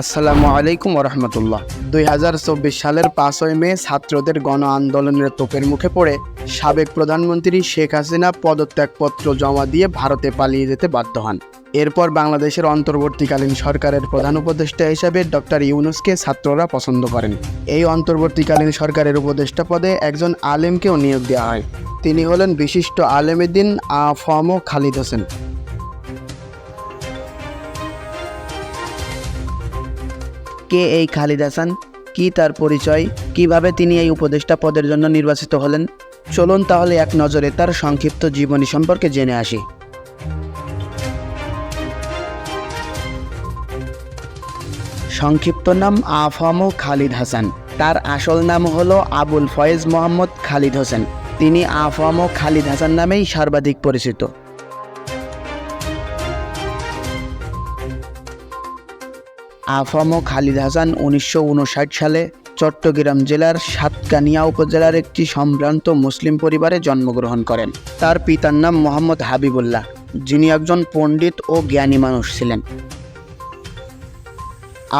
আসসালামু আলাইকুম ওরহমতুল্লাহ। 2024 সালের 5ই মে ছাত্রদের গণ আন্দোলনের তোপের মুখে পড়ে সাবেক প্রধানমন্ত্রী শেখ হাসিনা পদত্যাগপত্র জমা দিয়ে ভারতে পালিয়ে যেতে বাধ্য হন। এরপর বাংলাদেশের অন্তর্বর্তীকালীন সরকারের প্রধান উপদেষ্টা হিসাবে ডক্টর ইউনূসকে ছাত্ররা পছন্দ করেন। এই অন্তর্বর্তীকালীন সরকারের উপদেষ্টা পদে একজন আলেমকেও নিয়োগ দেওয়া হয়। তিনি হলেন বিশিষ্ট আলেমে দ্বীন আ.ফ.ম. খালিদ হোসেন। কে এই খালিদ হাসান, কি তার পরিচয়, কিভাবে তিনি এই উপদেষ্টা পদের জন্য নির্বাচিত হলেন? চলুন তাহলে এক নজরে তার সংক্ষিপ্ত জীবনী সম্পর্কে জেনে আসি। সংক্ষিপ্ত নাম আ.ফ.ম. খালিদ হাসান। তার আসল নাম হলো আবুল ফয়েজ মোহাম্মদ খালিদ হোসেন। তিনি আ.ফ.ম. খালিদ হাসান নামেই সর্বাধিক পরিচিত। আ.ফ.ম. খালিদ হাসান 1959 সালে চট্টগ্রাম জেলার সাতকানিয়া উপজেলার একটি সম্ভ্রান্ত মুসলিম পরিবারে জন্মগ্রহণ করেন। তার পিতার নাম মোহাম্মদ হাবিবুল্লাহ, যিনি একজন পণ্ডিত ও জ্ঞানী মানুষ ছিলেন।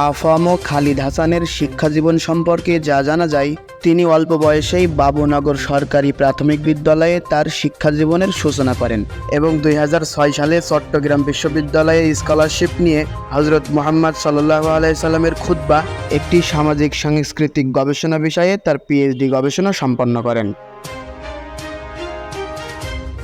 আ.ফ.ম. খালিদ হাসানের শিক্ষাজীবন সম্পর্কে যা জানা যায়, তিনি অল্প বয়সেই বাবুনগর সরকারি প্রাথমিক বিদ্যালয়ে তার শিক্ষাজীবনের সূচনা করেন এবং 2006 সালে চট্টগ্রাম বিশ্ববিদ্যালয়ে স্কলারশিপ নিয়ে হযরত মুহাম্মদ সাল্লাল্লাহু আলাইহি সাল্লামের খুতবা, একটি সামাজিক সাংস্কৃতিক গবেষণা বিষয়ে তার পিএইচডি গবেষণা সম্পন্ন করেন।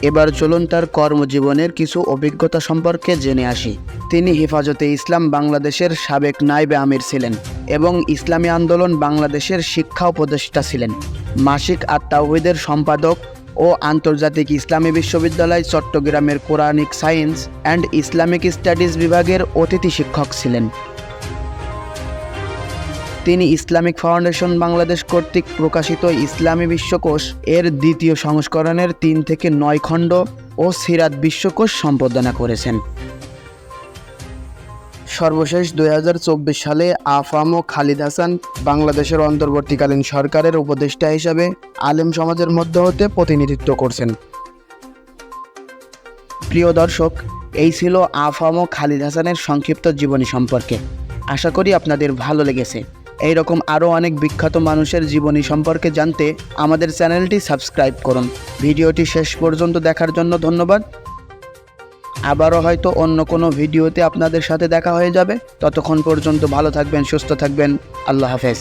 এবার চলুন তার কর্মজীবনের কিছু অভিজ্ঞতা সম্পর্কে জেনে আসি। তিনি হেফাজতে ইসলাম বাংলাদেশের সাবেক নায়েবে আমির ছিলেন এবং ইসলামী আন্দোলন বাংলাদেশের শিক্ষা উপদেষ্টা ছিলেন। মাসিক আত-তাওহীদের সম্পাদক ও আন্তর্জাতিক ইসলামী বিশ্ববিদ্যালয় চট্টগ্রামের Quranic science and Islamic studies বিভাগের অতিথি শিক্ষক ছিলেন। তিনি ইসলামিক ফাউন্ডেশন বাংলাদেশ কর্তৃক প্রকাশিত ইসলামী বিশ্বকোষ এর দ্বিতীয় সংস্করণের 3 থেকে 9 খণ্ড ও সিরাত বিশ্বকোষ সম্পাদনা করেছেন। সর্বশেষ 2024 সালে আ.ফ.ম. খালিদ হাসান বাংলাদেশের অন্তর্বর্তীকালীন সরকারের উপদেষ্টা হিসাবে আলেম সমাজের মধ্য হতে প্রতিনিধিত্ব করছেন। প্রিয় দর্শক, এই ছিল আ.ফ.ম. খালিদ হাসানের সংক্ষিপ্ত জীবনী সম্পর্কে। আশা করি আপনাদের ভালো লেগেছে। এই রকম আরও অনেক বিখ্যাত মানুষের জীবনী সম্পর্কে জানতে আমাদের চ্যানেলটি সাবস্ক্রাইব করুন। ভিডিওটি শেষ পর্যন্ত দেখার জন্য ধন্যবাদ। আবারও হয়তো অন্য কোনো ভিডিওতে আপনাদের সাথে দেখা হয়ে যাবে। ততক্ষণ পর্যন্ত ভালো থাকবেন, সুস্থ থাকবেন। আল্লাহ হাফেজ।